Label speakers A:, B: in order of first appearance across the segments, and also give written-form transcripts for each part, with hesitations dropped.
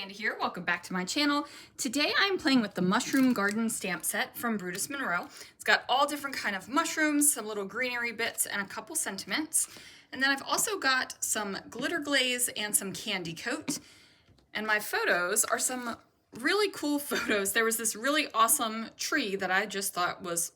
A: Here. Welcome back to my channel. Today I'm playing with the Mushroom Garden stamp set from Brutus Monroe. It's got all different kind of mushrooms, some little greenery bits, and a couple sentiments. And then I've also got some glitter glaze and some candy coat. And my photos are some really cool photos. There was this really awesome tree that I just thought was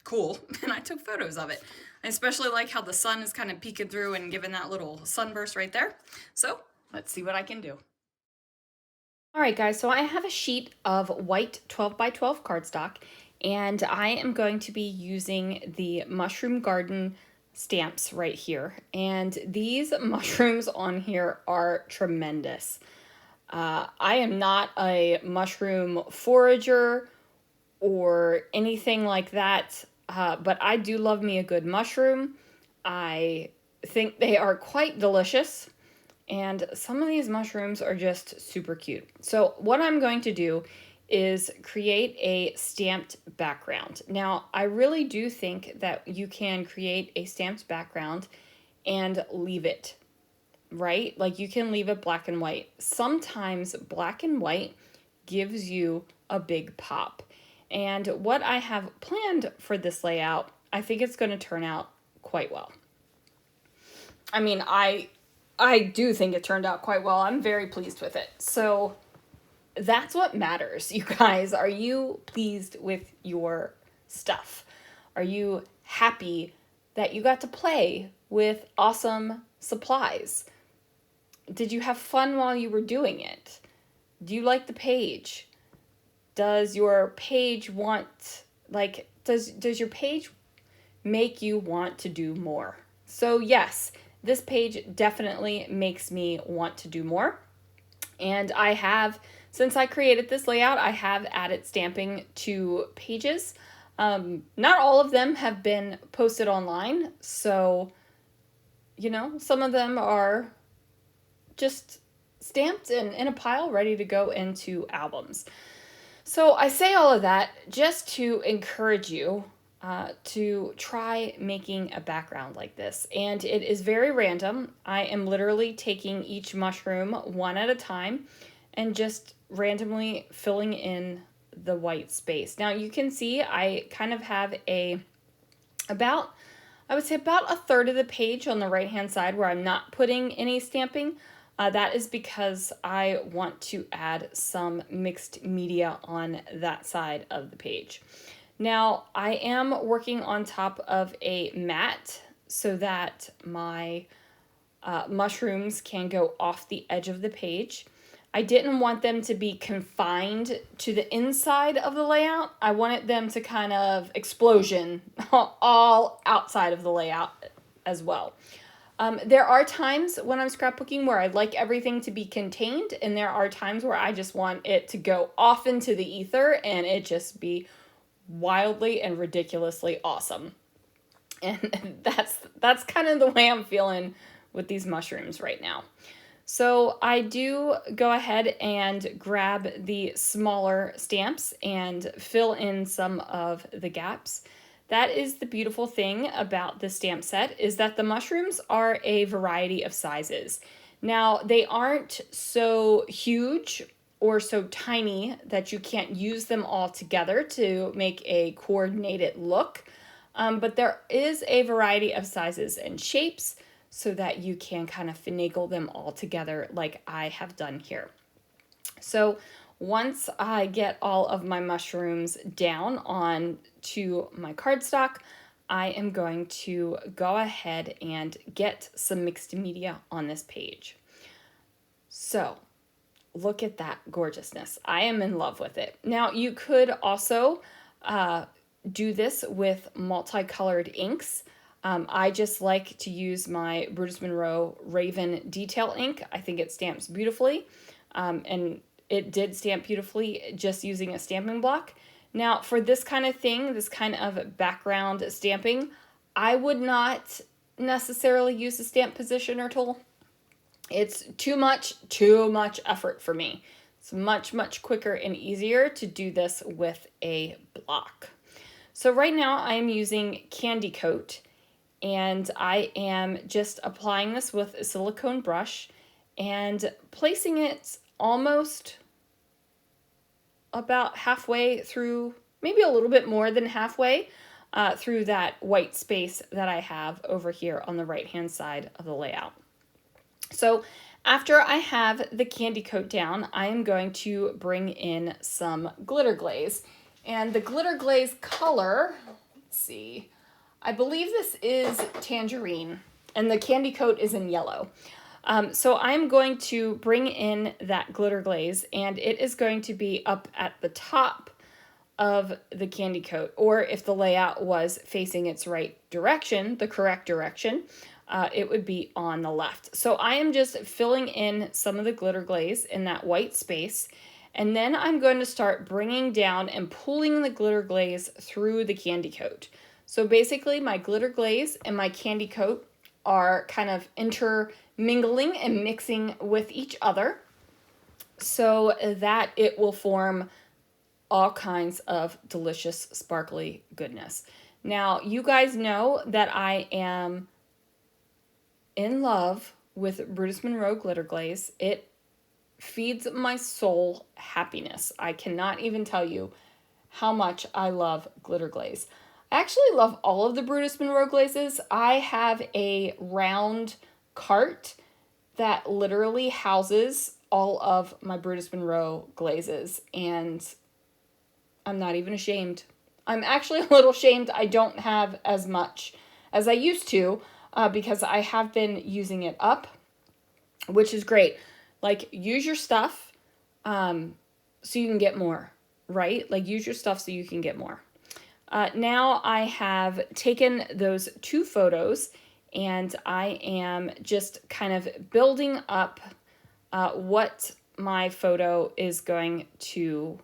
A: cool, and I took photos of it. I especially like how the sun is kind of peeking through and giving that little sunburst right there. So let's see what I can do. All right, guys, so I have a sheet of white 12 by 12 cardstock, and I am going to be using the Mushroom Garden stamps right here. And these mushrooms on here are tremendous. I am not a mushroom forager or anything like that, but I do love me a good mushroom. I think they are quite delicious. And some of these mushrooms are just super cute. So what I'm going to do is create a stamped background. Now, I really do think that you can create a stamped background and leave it, right? Like you can leave it black and white. Sometimes black and white gives you a big pop. And what I have planned for this layout, I think it's going to turn out quite well. I mean, I do think it turned out quite well. I'm very pleased with it. So that's what matters, you guys. Are you pleased with your stuff? Are you happy that you got to play with awesome supplies? Did you have fun while you were doing it? Do you like the page? Does your page does your page make you want to do more? So yes, this page definitely makes me want to do more. And I have, since I created this layout, I have added stamping to pages. Not all of them have been posted online. So, you know, some of them are just stamped and in a pile ready to go into albums. So I say all of that just to encourage you to try making a background like this. And it is very random. I am literally taking each mushroom one at a time and just randomly filling in the white space. Now you can see I kind of have I would say about a third of the page on the right hand side where I'm not putting any stamping. That is because I want to add some mixed media on that side of the page. Now, I am working on top of a mat so that my mushrooms can go off the edge of the page. I didn't want them to be confined to the inside of the layout. I wanted them to kind of explosion all outside of the layout as well. There are times when I'm scrapbooking where I like everything to be contained, and there are times where I just want it to go off into the ether and it just be wildly and ridiculously awesome. And that's kind of the way I'm feeling with these mushrooms right now. So I do go ahead and grab the smaller stamps and fill in some of the gaps. That is the beautiful thing about the stamp set, is that the mushrooms are a variety of sizes. Now, they aren't so huge or so tiny that you can't use them all together to make a coordinated look. But there is a variety of sizes and shapes so that you can kind of finagle them all together like I have done here. So once I get all of my mushrooms down on to my cardstock, I am going to go ahead and get some mixed media on this page. So look at that gorgeousness. I am in love with it. Now you could also do this with multicolored inks. I just like to use my Brutus Monroe Raven detail ink. I think it stamps beautifully, and it did stamp beautifully just using a stamping block. Now for this kind of thing, this kind of background stamping, I would not necessarily use the stamp positioner tool. It's too much effort for me. It's much quicker and easier to do this with a block. So right now I'm using Candy Coat, And I am just applying this with a silicone brush and placing it almost about halfway through, maybe a little bit more than halfway through that white space that I have over here on the right hand side of the layout. So after I have the candy coat down, I am going to bring in some glitter glaze. And the glitter glaze color, let's see, I believe this is tangerine, and the candy coat is in yellow. So I'm going to bring in that glitter glaze, and it is going to be up at the top of the candy coat, or if the layout was facing its right direction, the correct direction, it would be on the left. So I am just filling in some of the glitter glaze in that white space, and then I'm going to start bringing down and pulling the glitter glaze through the candy coat. So basically my glitter glaze and my candy coat are kind of intermingling and mixing with each other so that it will form all kinds of delicious sparkly goodness. Now, you guys know that I am in love with Brutus Monroe Glitter Glaze. It feeds my soul happiness. I cannot even tell you how much I love glitter glaze. I actually love all of the Brutus Monroe glazes. I have a round cart that literally houses all of my Brutus Monroe glazes, and I'm not even ashamed. I'm actually a little ashamed I don't have as much as I used to because I have been using it up, which is great. Like, use your stuff so you can get more, right? Like, use your stuff so you can get more. Now I have taken those two photos and I am just kind of building up what my photo is going to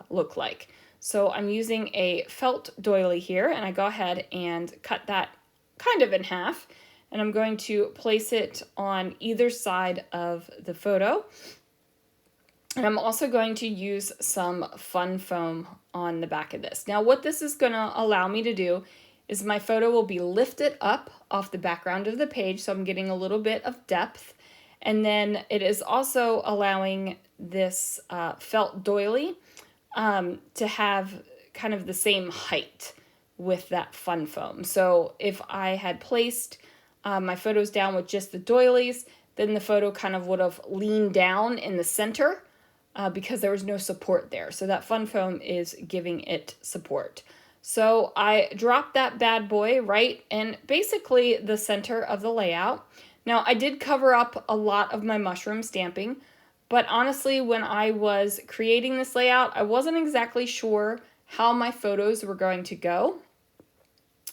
A: look like. So I'm using a felt doily here, and I go ahead and cut that kind of in half, and I'm going to place it on either side of the photo. And I'm also going to use some fun foam on the back of this. Now, what this is going to allow me to do is my photo will be lifted up off the background of the page, so I'm getting a little bit of depth. And then it is also allowing this felt doily to have kind of the same height with that fun foam. So if I had placed my photos down with just the doilies, then the photo kind of would have leaned down in the center because there was no support there. So that fun foam is giving it support. So I dropped that bad boy right in basically the center of the layout. Now, I did cover up a lot of my mushroom stamping, but honestly, when I was creating this layout, I wasn't exactly sure how my photos were going to go.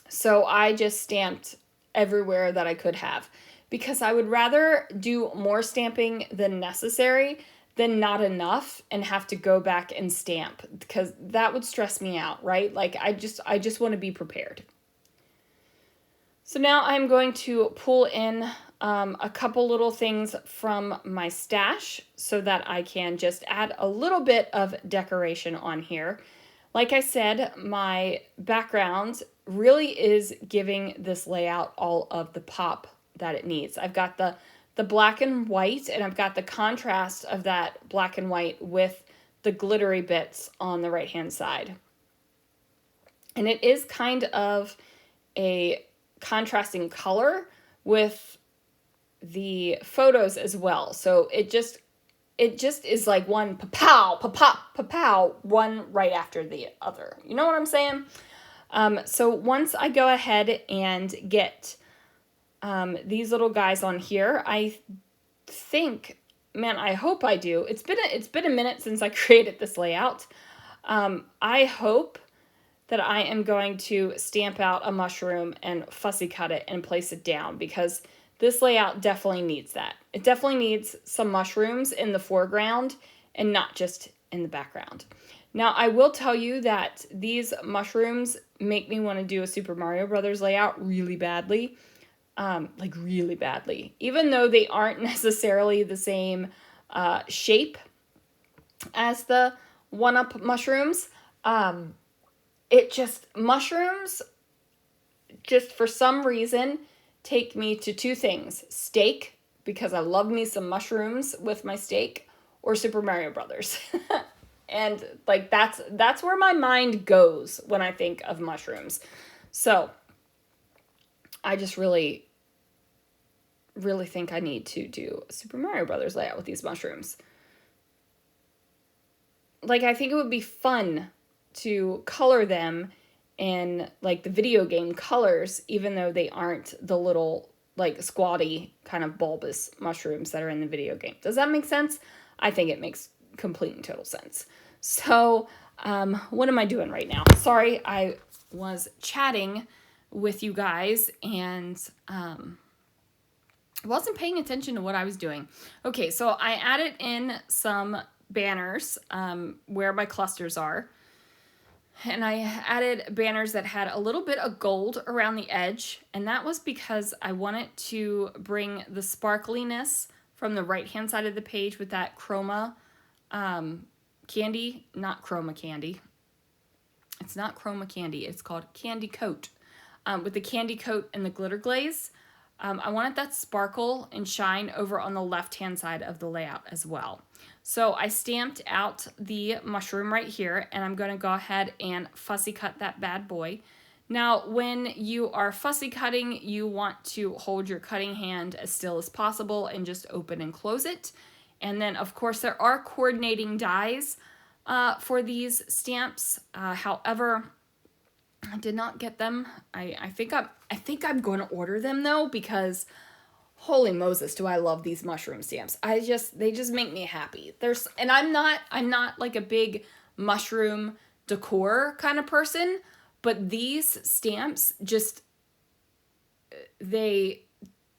A: So I just stamped everywhere that I could have because I would rather do more stamping than necessary than not enough and have to go back and stamp, because that would stress me out, right? Like I just want to be prepared. So now I'm going to pull in a couple little things from my stash so that I can just add a little bit of decoration on here. Like I said, my background really is giving this layout all of the pop that it needs. I've got the black and white, and I've got the contrast of that black and white with the glittery bits on the right-hand side. And it is kind of a contrasting color with the photos as well. So it just is like one pa-pow, pa-pop, pa-pow, one right after the other. You know what I'm saying? So once I go ahead and get these little guys on here, I think, man, I hope I do. It's been a minute since I created this layout. I hope that I am going to stamp out a mushroom and fussy cut it and place it down, because this layout definitely needs that. It definitely needs some mushrooms in the foreground and not just in the background. Now, I will tell you that these mushrooms make me want to do a Super Mario Brothers layout really badly. Like really badly. Even though they aren't necessarily the same shape as the 1-Up mushrooms, mushrooms just for some reason take me to two things: steak, because I love me some mushrooms with my steak, or Super Mario Brothers. And like that's where my mind goes when I think of mushrooms. So I just really think I need to do a Super Mario Brothers layout with these mushrooms. Like, I think it would be fun to color them in like the video game colors, even though they aren't the little like squatty kind of bulbous mushrooms that are in the video game. Does that make sense? I think it makes complete and total sense. So what am I doing right now? Sorry, I was chatting with you guys and wasn't paying attention to what I was doing. Okay, so I added in some banners where my clusters are. And I added banners that had a little bit of gold around the edge. And that was because I wanted to bring the sparkliness from the right-hand side of the page with that chroma candy. Not chroma candy. It's not chroma candy. It's called candy coat. With the candy coat and the glitter glaze. I wanted that sparkle and shine over on the left-hand side of the layout as well. So I stamped out the mushroom right here, and I'm going to go ahead and fussy cut that bad boy. Now, when you are fussy cutting, you want to hold your cutting hand as still as possible and just open and close it. And then, of course, there are coordinating dies for these stamps. However, I did not get them. I think I'm going to order them though, because holy Moses, do I love these mushroom stamps. They just make me happy. And I'm not like a big mushroom decor kind of person, but these stamps just they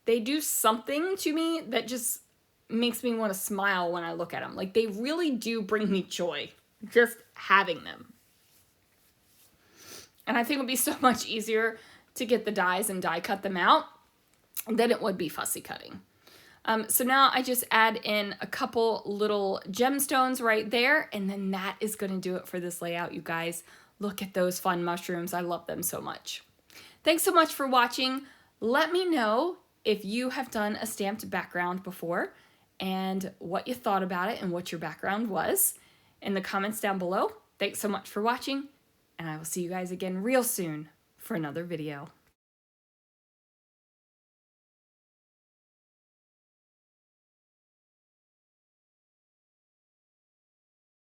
A: do something to me that just makes me want to smile when I look at them. Like, they really do bring me joy just having them. And I think it would be so much easier to get the dies and die cut them out than it would be fussy cutting. So now I just add in a couple little gemstones right there, and then that is going to do it for this layout, you guys. Look at those fun mushrooms. I love them so much. Thanks so much for watching. Let me know if you have done a stamped background before and what you thought about it and what your background was in the comments down below. Thanks so much for watching, and I will see you guys again real soon for another video.